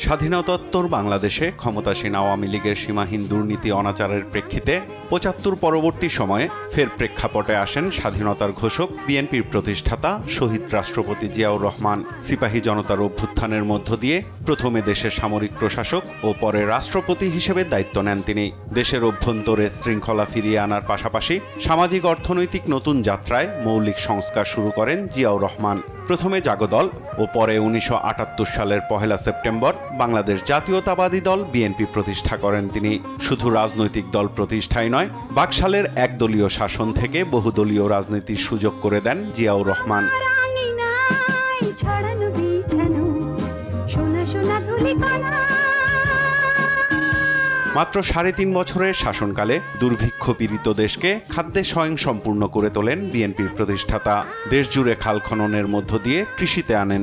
স্বাধীনতোত্তর বাংলাদেশে ক্ষমতাসীন আওয়ামী লীগের সীমাহীন দুর্নীতি অনাচারের প্রেক্ষিতে ৭৫ পরবর্তী সময়ে ফের প্রেক্ষাপটে আসেন স্বাধীনতার ঘোষক বিএনপির প্রতিষ্ঠাতা শহীদ রাষ্ট্রপতি জিয়াউর রহমান। সিপাহী জনতার অভ্যুত্থানের মধ্য দিয়ে প্রথমে দেশের সামরিক প্রশাসক ও পরে রাষ্ট্রপতি হিসেবে দায়িত্ব নেন তিনি। দেশের অভ্যন্তরে শৃঙ্খলা ফিরিয়ে আনার পাশাপাশি সামাজিক অর্থনৈতিক নতুন যাত্রায় মৌলিক সংস্কার শুরু করেন জিয়াউর রহমান। প্রথমে জাগদল ও পরে ১৯৭৮ সালের ১ সেপ্টেম্বর বাংলাদেশ জাতীয়তাবাদী দল বিএনপি প্রতিষ্ঠা করেন তিনি। শুধু রাজনৈতিক দল প্রতিষ্ঠাই নয়, বাকশালের একদলীয় শাসন থেকে বহুদলীয় রাজনীতির সুযোগ করে দেন জিয়াউর রহমান। মাত্র ৩.৫ বছরের শাসনকালে দুর্ভিক্ষ পীড়িত দেশকে খাদ্যে স্বয়ংসম্পূর্ণ করে তোলেন বিএনপির প্রতিষ্ঠাতা। দেশজুড়ে খাল খননের মধ্য দিয়ে কৃষিতে আনেন